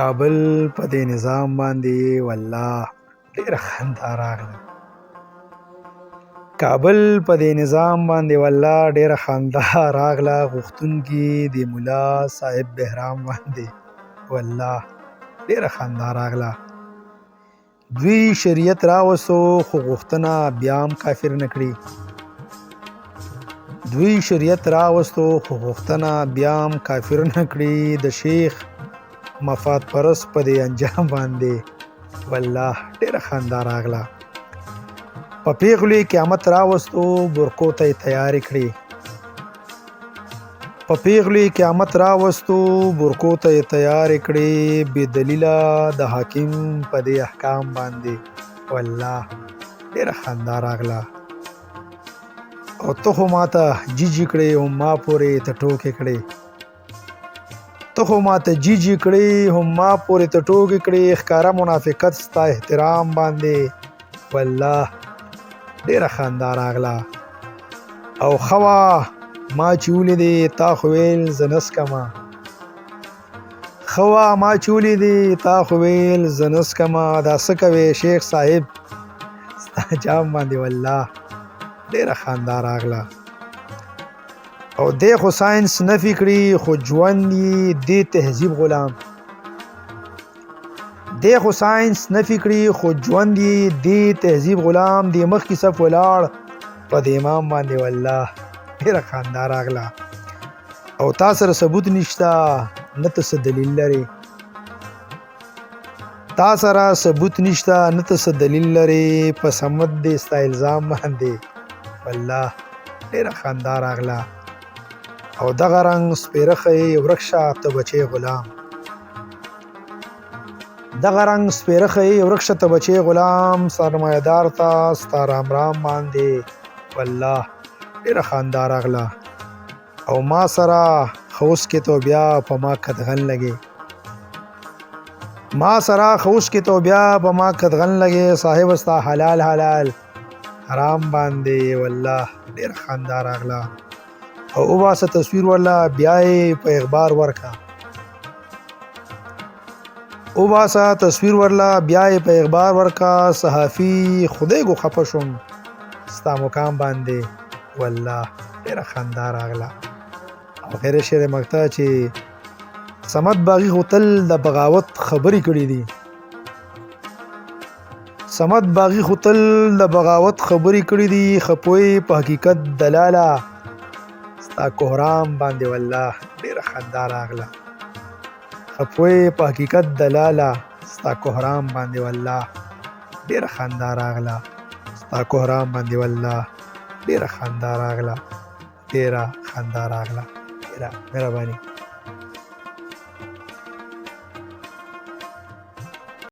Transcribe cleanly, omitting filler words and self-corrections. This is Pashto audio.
کابل په دې نظام باندې والله ډېره خندا راغله. کابل په دې نظام باندې والله ډېره خندا راغله. غوښتونکي د ملا صاحب بهرام باندې والله ډېره خندا راغله. دوی شریعت راوستو خو غوښتنه بیا هم کافر نه کړي. دوی شریعت راوستو خو غوښتنه بیا هم کافر نه کړي. د شیخ مفاد پرست په دې انجام باندې والله ډېره خندا راغله. په پیغلو قیامت راوستو برکو ته یې تیارې کړې. په پیغلو قیامت راوستو برکو ته یې تیارې کړې. بې دلیله د حاکم په دې احکام باندې والله ډېره خندا راغله. او ته خو ماته جیجی کړې هم ما پورې ته ټوکې کړې. ته خو ماته جیجی کړې هم ما پورې ته ټوکې کړې. ښکاره منافقت ستا احترام باندې والله ډېره خندا راغله. او خوا ما چې ولیدې تا خو ویل زه نسکمه. خوا ما چې ولیدې تا خو ویل زه نسکمه. دا څه کوې شیخ صاحب ستا جام باندې والله ډېره خندا راغله. او دی خو ساینس نفي کړي خو ژوند یې دې تهذیب غلام. دی خو ساینس نفي کړي خو ژوند یې دې تهذیب غلام. دې مخکې صف ولاړ په دې امام باندې والله ډېره خندا راغله. او تا سره ثبوت نشته نه ته څه دلیل لرې. تا سره ثبوت نشته نه ته څه دلیل لرې. په صمد دې ستا الزام باندې والله ډېره خندا راغله. او دغه رنګ سپېره ښه ورک شه ته بچی غلام. دغه رنګ سپېره ښه ورک شه ته بچی غلام. سرمایه‌دار ته ستا رام رام باندې والله ډېره خندا راغله. او ما سره خوس کې تو بیا په ما قدغن لګې. ما سره خوس کې تو بیا په ما قدغن لګې. صاحب ستا حلال حلال حرام باندې والله ډېره خندا راغله. او وباسه تصویر ورله بیا یې په اخبار ورکه. وباسه تصویر ورله بیا یې په اخبار ورکه. صحافي خدای ګو خفه شوم ستا مقام باندې والله ډېره خندا راغله. او غیر شعر مقطع چې صمد باغي خو تل د بغاوت خبرې کړې دي. صمد باغي خو تل د بغاوت خبرې کړې دي. خپوی په حقیقت دلاله ستا کوهرام باندې والله ډېره خندا راغله. خپوی په حقیقت دلاله ستا کوهرام باندې والله ډېره خندا راغله. ستا کوهرام باندې والله ډېره خندا راغله. ډېره خندا راغله. ډېره مهرباني.